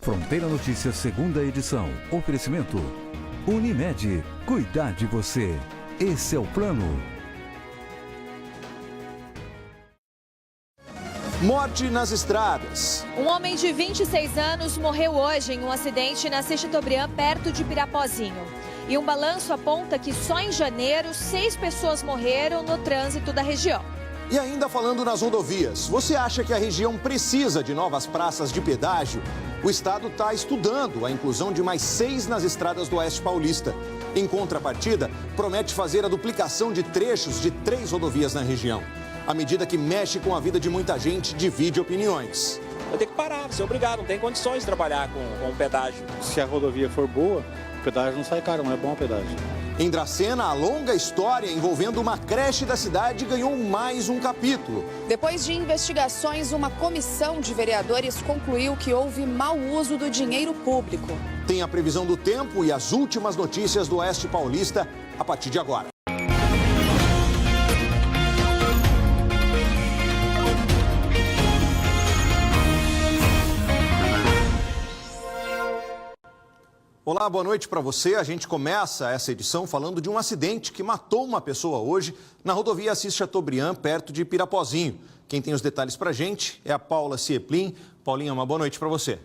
Fronteira Notícias, segunda edição. Oferecimento. Unimed. Cuidar de você. Esse é o plano. Morte nas estradas. Um homem de 26 anos morreu hoje em um acidente na Assis Chateaubriand, perto de Pirapozinho. E um balanço aponta que só em janeiro 6 pessoas morreram no trânsito da região. E ainda falando nas rodovias, você acha que a região precisa de novas praças de pedágio? O estado está estudando a inclusão de mais 6 nas estradas do Oeste Paulista. Em contrapartida, promete fazer a duplicação de trechos de 3 rodovias na região. A medida que mexe com a vida de muita gente divide opiniões. Vai ter que parar, vai ser obrigado, não tem condições de trabalhar com pedágio. Se a rodovia for boa, o pedágio não sai caro, não é bom o pedágio. Em Dracena, a longa história envolvendo uma creche da cidade ganhou mais um capítulo. Depois de investigações, uma comissão de vereadores concluiu que houve mau uso do dinheiro público. Tem a previsão do tempo e as últimas notícias do Oeste Paulista a partir de agora. Olá, boa noite para você. A gente começa essa edição falando de um acidente que matou uma pessoa hoje na rodovia Assis Chateaubriand, perto de Pirapozinho. Quem tem os detalhes para a gente é a Paula Cieplin. Paulinha, uma boa noite para você.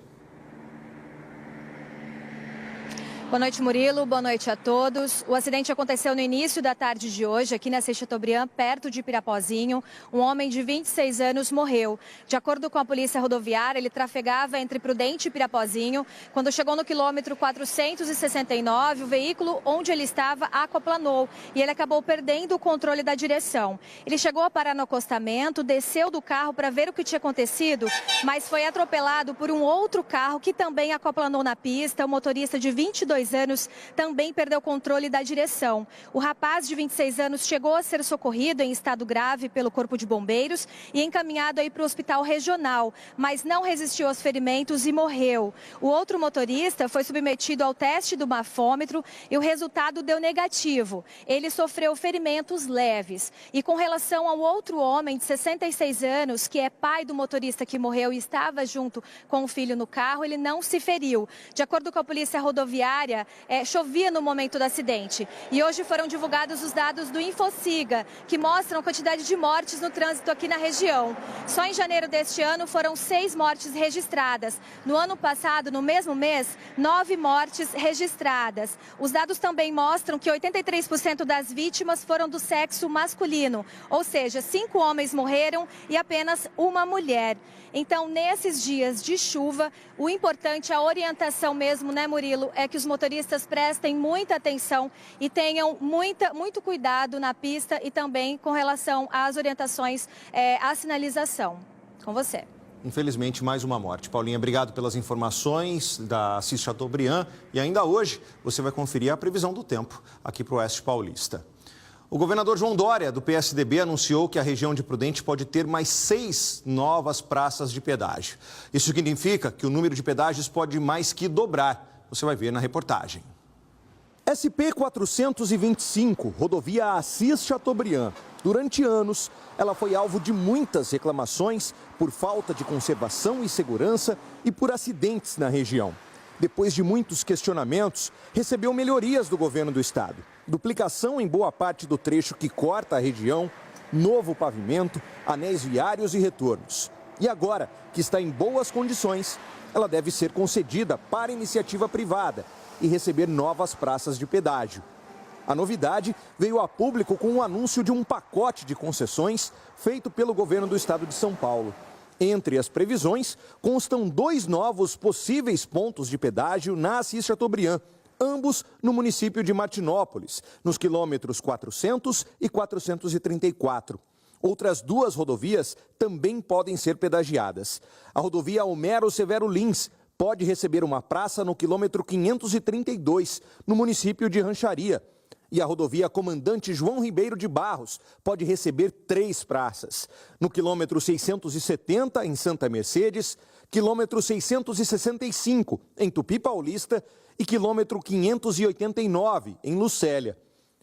Boa noite, Murilo. Boa noite a todos. O acidente aconteceu no início da tarde de hoje, aqui na Assis Chateaubriand, perto de Pirapozinho. Um homem de 26 anos morreu. De acordo com a polícia rodoviária, ele trafegava entre Prudente e Pirapozinho. Quando chegou no quilômetro 469, o veículo onde ele estava aquaplanou e ele acabou perdendo o controle da direção. Ele chegou a parar no acostamento, desceu do carro para ver o que tinha acontecido, mas foi atropelado por um outro carro que também aquaplanou na pista. O motorista de 22 anos também perdeu o controle da direção. O rapaz de 26 anos chegou a ser socorrido em estado grave pelo Corpo de Bombeiros e encaminhado aí para o hospital regional, mas não resistiu aos ferimentos e morreu. O outro motorista foi submetido ao teste do bafômetro e o resultado deu negativo. Ele sofreu ferimentos leves. E com relação ao outro homem de 66 anos, que é pai do motorista que morreu e estava junto com o filho no carro, ele não se feriu. De acordo com a polícia rodoviária, chovia no momento do acidente. E hoje foram divulgados os dados do Infociga, que mostram a quantidade de mortes no trânsito aqui na região. Só em janeiro deste ano foram 6 mortes registradas. No ano passado, no mesmo mês, 9 mortes registradas. Os dados também mostram que 83% das vítimas foram do sexo masculino, ou seja, 5 homens morreram e apenas uma mulher. Então, nesses dias de chuva, o importante, a orientação mesmo, né, Murilo, é que os motoristas prestem muita atenção e tenham muito cuidado na pista e também com relação às orientações, à sinalização. Com você. Infelizmente, mais uma morte. Paulinha, obrigado pelas informações da Assis Chateaubriand. E ainda hoje, você vai conferir a previsão do tempo aqui para o Oeste Paulista. O governador João Dória, do PSDB, anunciou que a região de Prudente pode ter mais 6 novas praças de pedágio. Isso significa que o número de pedágios pode mais que dobrar. Você vai ver na reportagem. SP-425, rodovia Assis Chateaubriand. Durante anos, ela foi alvo de muitas reclamações por falta de conservação e segurança e por acidentes na região. Depois de muitos questionamentos, recebeu melhorias do governo do estado. Duplicação em boa parte do trecho que corta a região, novo pavimento, anéis viários e retornos. E agora, que está em boas condições, ela deve ser concedida para iniciativa privada e receber novas praças de pedágio. A novidade veio a público com o anúncio de um pacote de concessões feito pelo governo do estado de São Paulo. Entre as previsões, constam 2 novos possíveis pontos de pedágio na Assis Chateaubriand, ambos no município de Martinópolis, nos quilômetros 400 e 434. Outras 2 rodovias também podem ser pedagiadas. A rodovia Homero Severo Lins pode receber uma praça no quilômetro 532, no município de Rancharia. E a rodovia Comandante João Ribeiro de Barros pode receber 3 praças. No quilômetro 670, em Santa Mercedes, quilômetro 665, em Tupi Paulista e quilômetro 589, em Lucélia.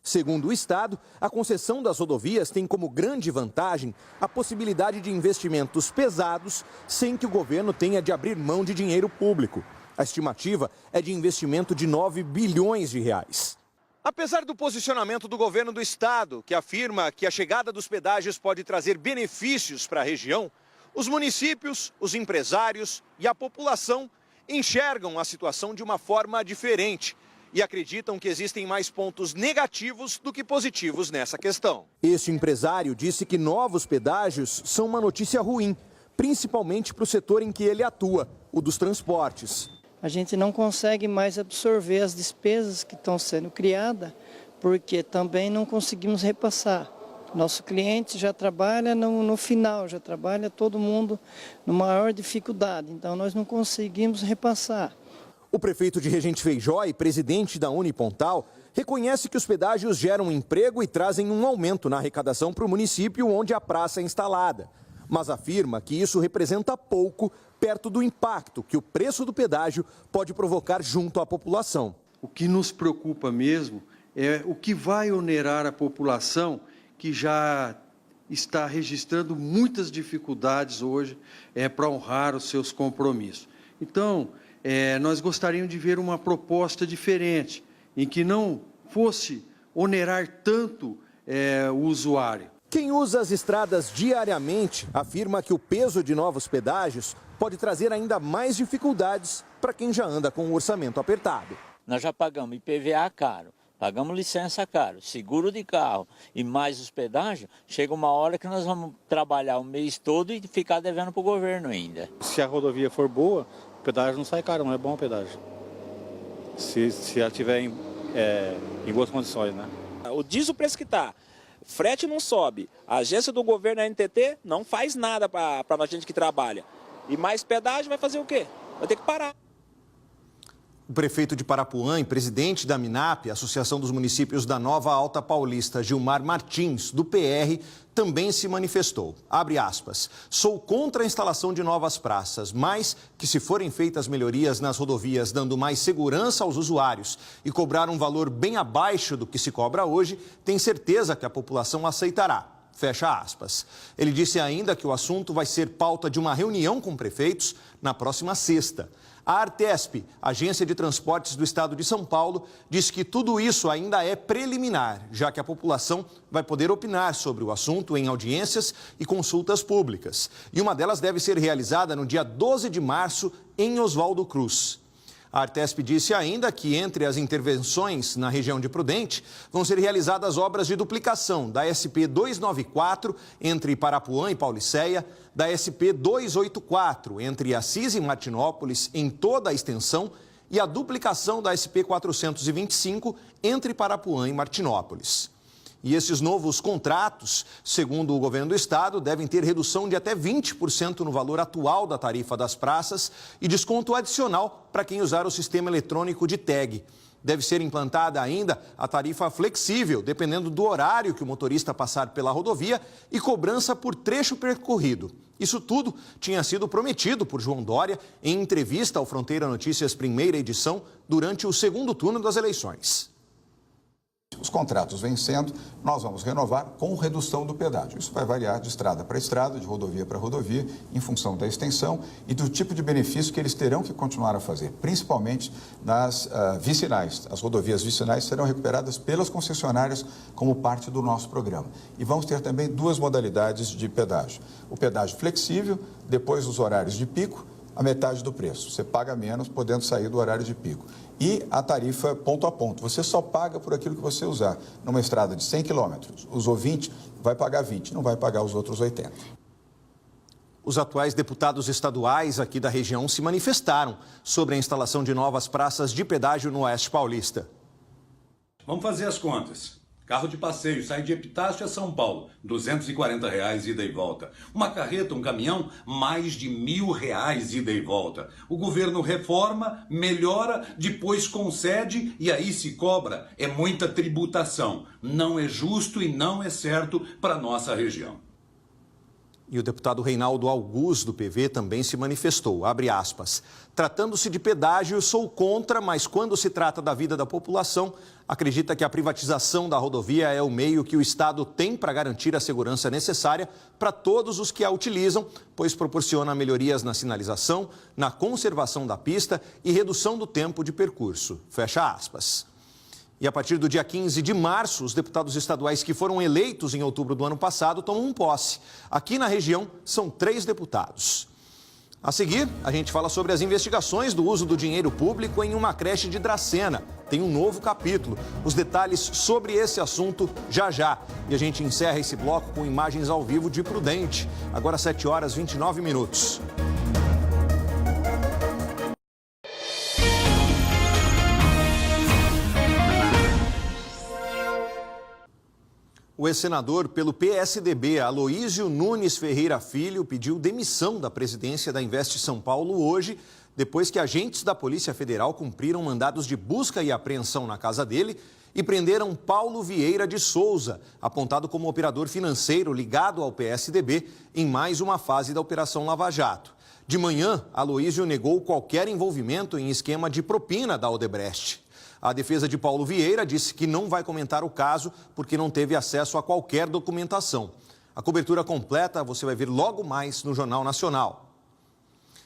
Segundo o Estado, a concessão das rodovias tem como grande vantagem a possibilidade de investimentos pesados sem que o governo tenha de abrir mão de dinheiro público. A estimativa é de investimento de 9 bilhões de reais. Apesar do posicionamento do governo do estado, que afirma que a chegada dos pedágios pode trazer benefícios para a região, os municípios, os empresários e a população enxergam a situação de uma forma diferente e acreditam que existem mais pontos negativos do que positivos nessa questão. Este empresário disse que novos pedágios são uma notícia ruim, principalmente para o setor em que ele atua, o dos transportes. A gente não consegue mais absorver as despesas que estão sendo criadas, porque também não conseguimos repassar. Nosso cliente já trabalha no final, já trabalha todo mundo numa maior dificuldade, então nós não conseguimos repassar. O prefeito de Regente Feijó e presidente da Unipontal reconhece que os pedágios geram emprego e trazem um aumento na arrecadação para o município onde a praça é instalada. Mas afirma que isso representa pouco perto do impacto que o preço do pedágio pode provocar junto à população. O que nos preocupa mesmo é o que vai onerar a população que já está registrando muitas dificuldades hoje para honrar os seus compromissos. Então, nós gostaríamos de ver uma proposta diferente, em que não fosse onerar tanto o usuário. Quem usa as estradas diariamente afirma que o peso de novos pedágios pode trazer ainda mais dificuldades para quem já anda com o orçamento apertado. Nós já pagamos IPVA caro, pagamos licença caro, seguro de carro e mais os pedágios. Chega uma hora que nós vamos trabalhar o mês todo e ficar devendo para o governo ainda. Se a rodovia for boa, o pedágio não sai caro, não é bom o pedágio. Se ela estiver em boas condições, né? Diz o preço que está. Frete não sobe. A agência do governo, a NTT, não faz nada para a gente que trabalha. E mais pedágio vai fazer o quê? Vai ter que parar. O prefeito de Parapuã e presidente da MINAP, Associação dos Municípios da Nova Alta Paulista, Gilmar Martins, do PR, também se manifestou. Abre aspas. Sou contra a instalação de novas praças, mas que se forem feitas melhorias nas rodovias, dando mais segurança aos usuários e cobrar um valor bem abaixo do que se cobra hoje, tem certeza que a população aceitará. Fecha aspas. Ele disse ainda que o assunto vai ser pauta de uma reunião com prefeitos na próxima sexta. A Artesp, Agência de Transportes do Estado de São Paulo, diz que tudo isso ainda é preliminar, já que a população vai poder opinar sobre o assunto em audiências e consultas públicas. E uma delas deve ser realizada no dia 12 de março, em Oswaldo Cruz. A Artesp disse ainda que, entre as intervenções na região de Prudente, vão ser realizadas obras de duplicação da SP 294 entre Parapuã e Paulicéia, da SP 284 entre Assis e Martinópolis em toda a extensão e a duplicação da SP 425 entre Parapuã e Martinópolis. E esses novos contratos, segundo o governo do estado, devem ter redução de até 20% no valor atual da tarifa das praças e desconto adicional para quem usar o sistema eletrônico de tag. Deve ser implantada ainda a tarifa flexível, dependendo do horário que o motorista passar pela rodovia e cobrança por trecho percorrido. Isso tudo tinha sido prometido por João Dória em entrevista ao Fronteira Notícias primeira edição durante o segundo turno das eleições. Os contratos vencendo, nós vamos renovar com redução do pedágio. Isso vai variar de estrada para estrada, de rodovia para rodovia, em função da extensão e do tipo de benefício que eles terão que continuar a fazer, principalmente nas vicinais. As rodovias vicinais serão recuperadas pelas concessionárias como parte do nosso programa. E vamos ter também duas modalidades de pedágio. O pedágio flexível, depois dos horários de pico, a metade do preço. Você paga menos, podendo sair do horário de pico. E a tarifa ponto a ponto. Você só paga por aquilo que você usar. Numa estrada de 100 quilômetros, usou 20, vai pagar 20, não vai pagar os outros 80. Os atuais deputados estaduais aqui da região se manifestaram sobre a instalação de novas praças de pedágio no Oeste Paulista. Vamos fazer as contas. Carro de passeio sai de Epitácio a São Paulo, R$ 240 ida e volta. Uma carreta, um caminhão, mais de R$ 1.000 ida e volta. O governo reforma, melhora, depois concede e aí se cobra. É muita tributação. Não é justo e não é certo para a nossa região. E o deputado Reinaldo Augusto, do PV, também se manifestou, abre aspas. Tratando-se de pedágio, sou contra, mas quando se trata da vida da população, acredita que a privatização da rodovia é o meio que o Estado tem para garantir a segurança necessária para todos os que a utilizam, pois proporciona melhorias na sinalização, na conservação da pista e redução do tempo de percurso. Fecha aspas. E a partir do dia 15 de março, os deputados estaduais que foram eleitos em outubro do ano passado tomam posse. Aqui na região, são 3 deputados. A seguir, a gente fala sobre as investigações do uso do dinheiro público em uma creche de Dracena. Tem um novo capítulo. Os detalhes sobre esse assunto já já. E a gente encerra esse bloco com imagens ao vivo de Prudente. Agora 7h29. O ex-senador pelo PSDB, Aloísio Nunes Ferreira Filho, pediu demissão da presidência da Invest São Paulo hoje, depois que agentes da Polícia Federal cumpriram mandados de busca e apreensão na casa dele e prenderam Paulo Vieira de Souza, apontado como operador financeiro ligado ao PSDB em mais uma fase da Operação Lava Jato. De manhã, Aloísio negou qualquer envolvimento em esquema de propina da Odebrecht. A defesa de Paulo Vieira disse que não vai comentar o caso porque não teve acesso a qualquer documentação. A cobertura completa você vai ver logo mais no Jornal Nacional.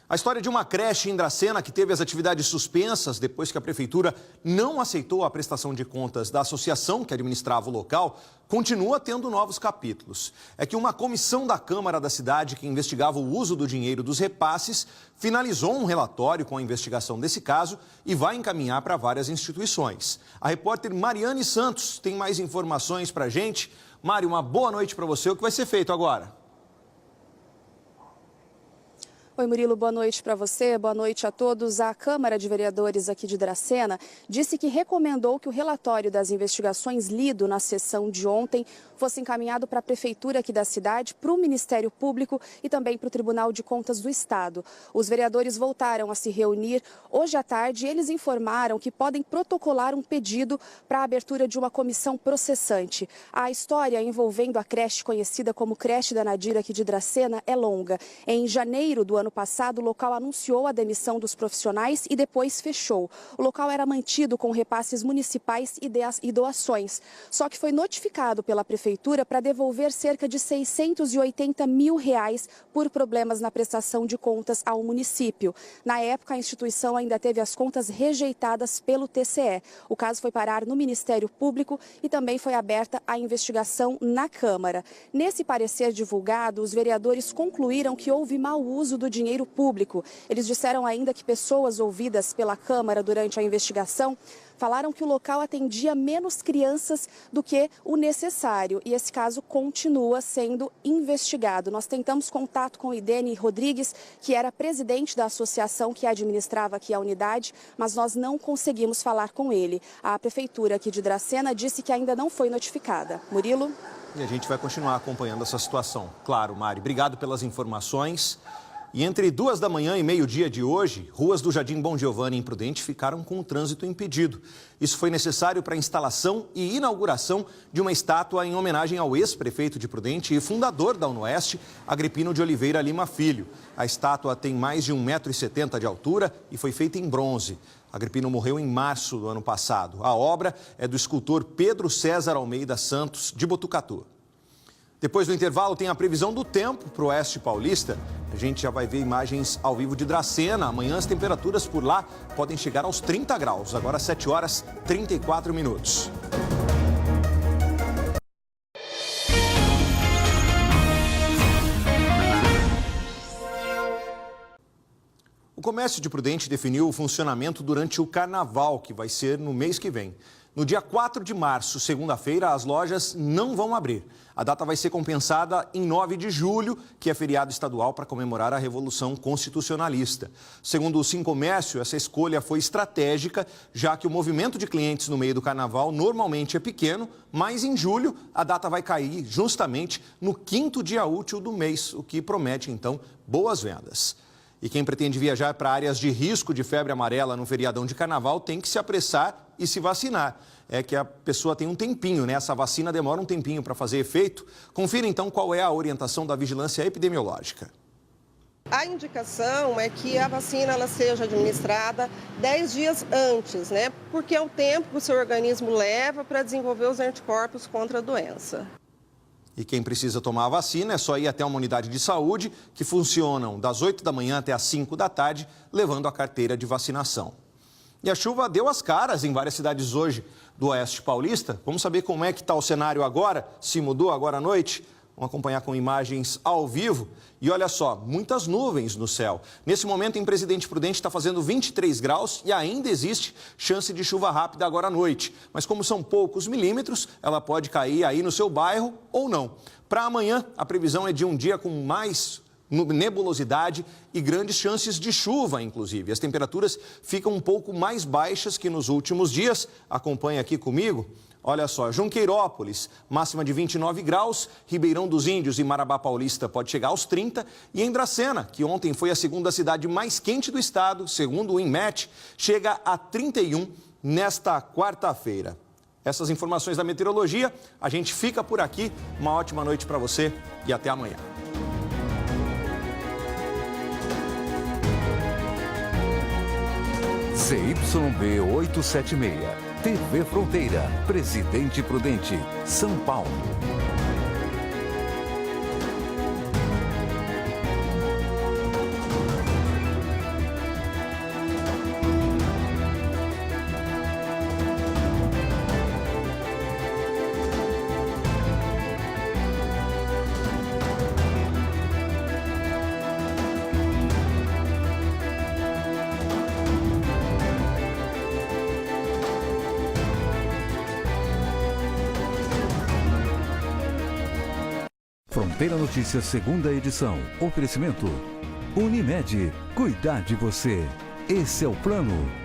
A história de uma creche em Dracena que teve as atividades suspensas depois que a prefeitura não aceitou a prestação de contas da associação que administrava o local continua tendo novos capítulos. É que uma comissão da Câmara da cidade que investigava o uso do dinheiro dos repasses finalizou um relatório com a investigação desse caso e vai encaminhar para várias instituições. A repórter Mariane Santos tem mais informações para a gente. Mari, uma boa noite para você. O que vai ser feito agora? Oi, Murilo, boa noite para você, boa noite a todos. A Câmara de Vereadores aqui de Dracena disse que recomendou que o relatório das investigações lido na sessão de ontem fosse encaminhado para a Prefeitura aqui da cidade, para o Ministério Público e também para o Tribunal de Contas do Estado. Os vereadores voltaram a se reunir hoje à tarde e eles informaram que podem protocolar um pedido para a abertura de uma comissão processante. A história envolvendo a creche conhecida como Creche da Nadira aqui de Dracena é longa. Em janeiro do ano passado, o local anunciou a demissão dos profissionais e depois fechou. O local era mantido com repasses municipais e doações. Só que foi notificado pela Prefeitura para devolver cerca de R$680 mil por problemas na prestação de contas ao município. Na época, a instituição ainda teve as contas rejeitadas pelo TCE. O caso foi parar no Ministério Público e também foi aberta a investigação na Câmara. Nesse parecer divulgado, os vereadores concluíram que houve mau uso do dinheiro público. Eles disseram ainda que pessoas ouvidas pela Câmara durante a investigação falaram que o local atendia menos crianças do que o necessário e esse caso continua sendo investigado. Nós tentamos contato com o Idene Rodrigues, que era presidente da associação que administrava aqui a unidade, mas nós não conseguimos falar com ele. A Prefeitura aqui de Dracena disse que ainda não foi notificada. Murilo? E a gente vai continuar acompanhando essa situação. Claro, Mari, obrigado pelas informações. E entre 2 da manhã e meio-dia de hoje, ruas do Jardim Bom Giovanni em Prudente ficaram com o trânsito impedido. Isso foi necessário para a instalação e inauguração de uma estátua em homenagem ao ex-prefeito de Prudente e fundador da UnoOeste, Agripino de Oliveira Lima Filho. A estátua tem mais de 1,70 m de altura e foi feita em bronze. Agripino morreu em março do ano passado. A obra é do escultor Pedro César Almeida Santos, de Botucatu. Depois do intervalo tem a previsão do tempo para o oeste paulista. A gente já vai ver imagens ao vivo de Dracena. Amanhã as temperaturas por lá podem chegar aos 30 graus. Agora 7h34. O comércio de Prudente definiu o funcionamento durante o carnaval, que vai ser no mês que vem. No dia 4 de março, segunda-feira, as lojas não vão abrir. A data vai ser compensada em 9 de julho, que é feriado estadual para comemorar a Revolução Constitucionalista. Segundo o Sincomércio, essa escolha foi estratégica, já que o movimento de clientes no meio do carnaval normalmente é pequeno, mas em julho a data vai cair justamente no 5º dia útil do mês, o que promete, então, boas vendas. E quem pretende viajar para áreas de risco de febre amarela no feriadão de carnaval tem que se apressar e se vacinar. É que a pessoa tem um tempinho, né? Essa vacina demora um tempinho para fazer efeito. Confira então qual é a orientação da vigilância epidemiológica. A indicação é que a vacina ela seja administrada 10 dias antes, né? Porque é o tempo que o seu organismo leva para desenvolver os anticorpos contra a doença. E quem precisa tomar a vacina é só ir até uma unidade de saúde, que funcionam das 8 da manhã até as 5 da tarde, levando a carteira de vacinação. E a chuva deu as caras em várias cidades hoje do Oeste Paulista. Vamos saber como é que está o cenário agora, se mudou agora à noite? Vamos acompanhar com imagens ao vivo. E olha só, muitas nuvens no céu. Nesse momento, em Presidente Prudente está fazendo 23 graus e ainda existe chance de chuva rápida agora à noite. Mas como são poucos milímetros, ela pode cair aí no seu bairro ou não. Para amanhã, a previsão é de um dia com mais nebulosidade e grandes chances de chuva, inclusive. As temperaturas ficam um pouco mais baixas que nos últimos dias. Acompanhe aqui comigo. Olha só, Junqueirópolis, máxima de 29 graus, Ribeirão dos Índios e Marabá Paulista pode chegar aos 30, e em Dracena, que ontem foi a segunda cidade mais quente do estado, segundo o INMET, chega a 31 nesta quarta-feira. Essas informações da meteorologia, a gente fica por aqui. Uma ótima noite para você e até amanhã. CYB 876. TV Fronteira, Presidente Prudente, São Paulo. Fronteira Notícias, segunda edição. Oferecimento. Unimed. Cuidar de você. Esse é o plano.